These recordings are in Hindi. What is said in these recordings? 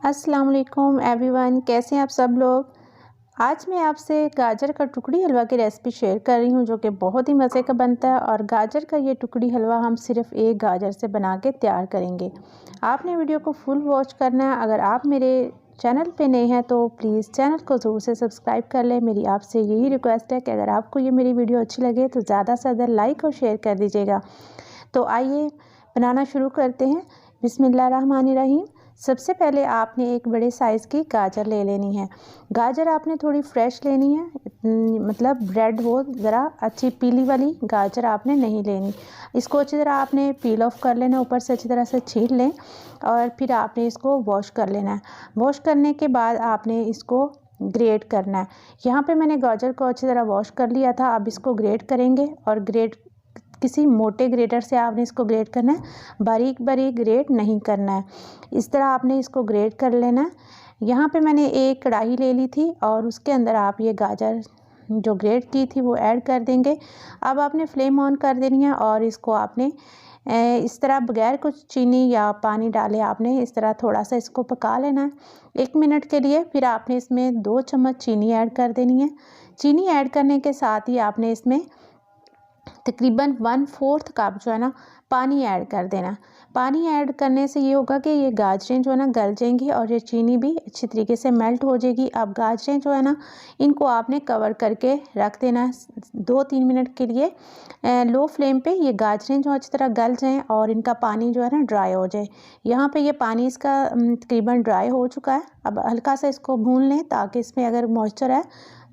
अस्सलाम वालेकुम एवरीवन, कैसे हैं आप सब लोग। आज मैं आपसे गाजर का टुकड़ी हलवा की रेसिपी शेयर कर रही हूं जो कि बहुत ही मज़े का बनता है। और गाजर का ये टुकड़ी हलवा हम सिर्फ एक गाजर से बना के तैयार करेंगे। आपने वीडियो को फुल वॉच करना है। अगर आप मेरे चैनल पे नए हैं तो प्लीज़ चैनल को ज़रूर से सब्सक्राइब कर लें। मेरी आपसे यही रिक्वेस्ट है कि अगर आपको ये मेरी वीडियो अच्छी लगे तो ज़्यादा से ज़्यादा लाइक और शेयर कर दीजिएगा। तो आइए बनाना शुरू करते हैं। बिस्मिल्लाहिर्रहमानिर्रहीम। सबसे पहले आपने एक बड़े साइज़ की गाजर ले लेनी है। गाजर आपने थोड़ी फ्रेश लेनी है, मतलब रेड हो, ज़रा अच्छी पीली वाली गाजर आपने नहीं लेनी। इसको अच्छी तरह आपने पील ऑफ कर लेना, ऊपर से अच्छी तरह से छील लें और फिर आपने इसको वॉश कर लेना है। वॉश करने के बाद आपने इसको ग्रेट करना है। यहाँ पे मैंने गाजर को अच्छी तरह वॉश कर लिया था। अब इसको ग्रेट करेंगे और ग्रेट किसी मोटे ग्रेटर से आपने इसको ग्रेट करना है, बारीक बारीक ग्रेट नहीं करना है। इस तरह आपने इसको ग्रेट कर लेना है। यहाँ पे मैंने एक कढ़ाई ले ली थी और उसके अंदर आप ये गाजर जो ग्रेट की थी वो ऐड कर देंगे। अब आपने फ्लेम ऑन कर देनी है और इसको आपने इस तरह बगैर कुछ चीनी या पानी डाले आपने इस तरह थोड़ा सा इसको पका लेना है 1 मिनट के लिए। फिर आपने इसमें 2 चम्मच चीनी ऐड कर देनी है। चीनी ऐड करने के साथ ही आपने इसमें तकरीबन 1/4 कप जो है ना पानी ऐड कर देना। पानी ऐड करने से ये होगा कि ये गाजरें जो है ना गल जाएंगी और ये चीनी भी अच्छी तरीके से मेल्ट हो जाएगी। अब गाजरें जो है ना इनको आपने कवर करके रख देना 2-3 मिनट के लिए लो फ्लेम पे। ये गाजरें जो अच्छी तरह गल जाएं और इनका पानी जो है ना ड्राई हो जाए। यहाँ पे ये पानी इसका तकरीबन ड्राई हो चुका है। अब हल्का सा इसको भून लें ताकि इसमें अगर मॉइस्चर है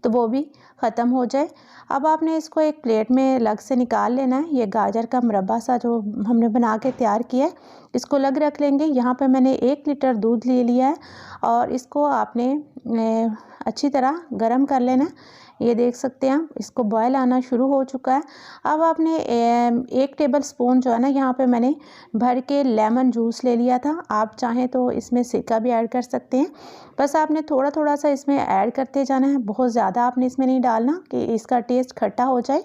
तो वो भी ख़त्म हो जाए। अब आपने इसको एक प्लेट में अलग से निकाल लेना है। ये गाजर का मुरब्बा सा जो हमने बना के तैयार किया है इसको अलग रख लेंगे। यहाँ पे मैंने 1 लीटर दूध ले लिया है और इसको आपने अच्छी तरह गर्म कर लेना है। ये देख सकते हैं आप, इसको बॉयल आना शुरू हो चुका है। अब आपने 1 टेबल स्पून जो है ना यहाँ पे मैंने भर के लेमन जूस ले लिया था। आप चाहें तो इसमें सिरका भी ऐड कर सकते हैं। बस आपने थोड़ा थोड़ा सा इसमें ऐड करते जाना है, बहुत ज़्यादा आपने इसमें नहीं डालना कि इसका टेस्ट खट्टा हो जाए।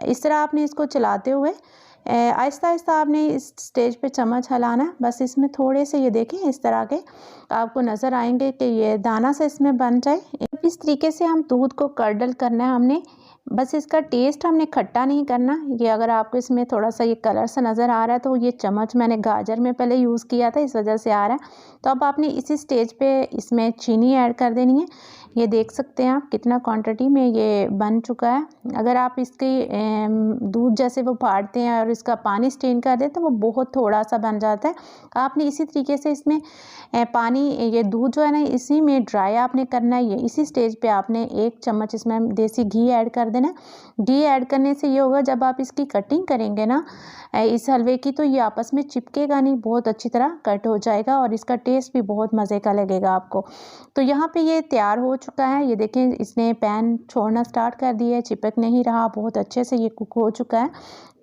इस तरह आपने इसको चलाते हुए आहिस्ता आहिस्ता आपने इस स्टेज पे चम्मच हिलाना है। बस इसमें थोड़े से ये देखें इस तरह के आपको नज़र आएंगे कि ये दाना से इसमें बन जाए। इस तरीके से हम दूध को कर्डल करना है हमने। बस इसका टेस्ट हमने खट्टा नहीं करना। ये अगर आपको इसमें थोड़ा सा ये कलर सा नज़र आ रहा है तो ये चम्मच मैंने गाजर में पहले यूज़ किया था, इस वजह से आ रहा है। तो अब आपने इसी स्टेज पे इसमें चीनी ऐड कर देनी है। ये देख सकते हैं आप कितना क्वांटिटी में ये बन चुका है। अगर आप इसकी दूध जैसे वो फाड़ते हैं और इसका पानी स्ट्रेन कर दें तो वो बहुत थोड़ा सा बन जाता है। आपने इसी तरीके से इसमें पानी ये दूध जो है ना इसी में ड्राई आपने करना है। ये इसी स्टेज पे आपने 1 चम्मच इसमें देसी घी ऐड कर देना। घी ऐड करने से ये होगा जब आप इसकी कटिंग करेंगे ना इस हलवे की तो ये आपस में चिपकेगा नहीं, बहुत अच्छी तरह कट हो जाएगा और इसका टेस्ट भी बहुत मज़े का लगेगा आपको। तो यहाँ पे ये तैयार हो चुका है। ये देखें इसने पैन छोड़ना स्टार्ट कर दिया है, चिपक नहीं रहा, बहुत अच्छे से ये कुक हो चुका है।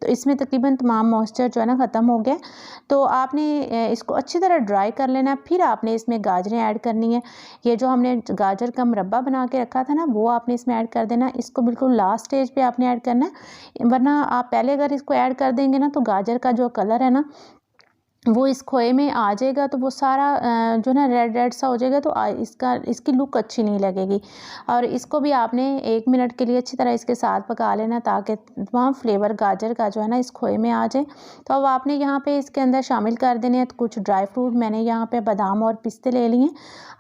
तो इसमें तकरीबन तमाम मॉइस्चर जो है ना ख़त्म हो गया। तो आपने इसको अच्छी तरह ड्राई कर लेना है। फिर आपने इसमें गाजरें ऐड करनी है। ये जो हमने गाजर का मुरब्बा बना के रखा था ना वो आपने इसमें ऐड कर देना। इसको बिल्कुल लास्ट स्टेज पे आपने ऐड करना है, वरना आप पहले अगर इसको ऐड कर देंगे ना तो गाजर का जो कलर है ना वो इस खोए में आ जाएगा तो वो सारा जो ना रेड रेड सा हो जाएगा तो इसकी लुक अच्छी नहीं लगेगी। और इसको भी आपने 1 मिनट के लिए अच्छी तरह इसके साथ पका लेना ताकि तमाम फ्लेवर गाजर का जो है ना इस खोए में आ जाए। तो अब आपने यहाँ पे इसके अंदर शामिल कर देने हैं कुछ ड्राई फ्रूट। मैंने यहाँ पे बादाम और पिस्ते ले लिए।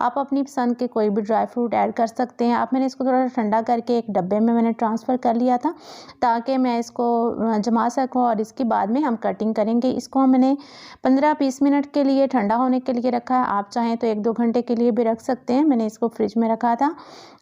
आप अपनी पसंद के कोई भी ड्राई फ्रूट ऐड कर सकते हैं। आप मैंने इसको थोड़ा ठंडा करके एक डब्बे में मैंने ट्रांसफ़र कर लिया था ताकि मैं इसको जमा सकूँ और इसके बाद में हम कटिंग करेंगे। इसको मैंने 15-20 मिनट के लिए ठंडा होने के लिए रखा है। आप चाहें तो 1-2 घंटे के लिए भी रख सकते हैं। मैंने इसको फ्रिज में रखा था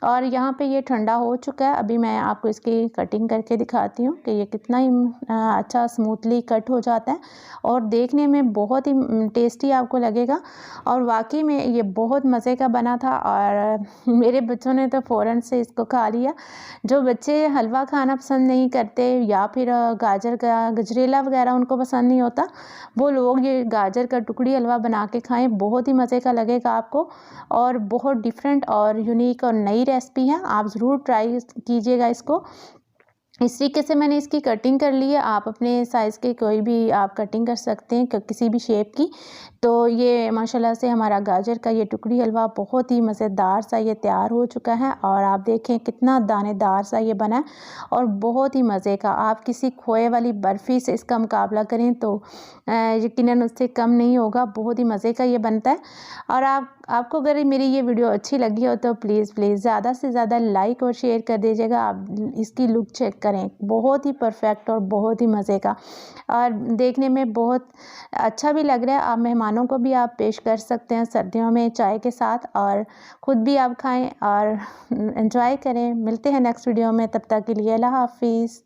और यहाँ पे ये ठंडा हो चुका है। अभी मैं आपको इसकी कटिंग करके दिखाती हूँ कि ये कितना ही अच्छा स्मूथली कट हो जाता है और देखने में बहुत ही टेस्टी आपको लगेगा। और वाकई में ये बहुत मज़े का बना था और मेरे बच्चों ने तो फ़ौरन से इसको खा लिया। जो बच्चे हलवा खाना पसंद नहीं करते या फिर गाजर का गजरेला वगैरह उनको पसंद नहीं होता, वो लोग ये गाजर का टुकड़ी हलवा बना के खाएं, बहुत ही मज़े का लगेगा आपको। और बहुत डिफरेंट और यूनिक और नई रेसिपी है, आप ज़रूर ट्राई कीजिएगा इसको। इस तरीके से मैंने इसकी कटिंग कर ली है। आप अपने साइज़ के कोई भी आप कटिंग कर सकते हैं किसी भी शेप की। तो ये माशाल्लाह से हमारा गाजर का ये टुकड़ी हलवा बहुत ही मज़ेदार सा ये तैयार हो चुका है और आप देखें कितना दानेदार सा ये बना है और बहुत ही मज़े का। आप किसी खोए वाली बर्फ़ी से इसका मुकाबला करें तो यकीनन उससे कम नहीं होगा। बहुत ही मज़े का ये बनता है। और आपको अगर मेरी ये वीडियो अच्छी लगी हो तो प्लीज़ ज़्यादा से ज़्यादा लाइक और शेयर कर दीजिएगा। आप इसकी लुक चेक करें, बहुत ही परफेक्ट और बहुत ही मज़े का और देखने में बहुत अच्छा भी लग रहा है। आप मेहमानों को भी आप पेश कर सकते हैं सर्दियों में चाय के साथ और ख़ुद भी आप खाएं और एंजॉय करें। मिलते हैं नेक्स्ट वीडियो में, तब तक के लिए अल्लाह हाफ़िज़।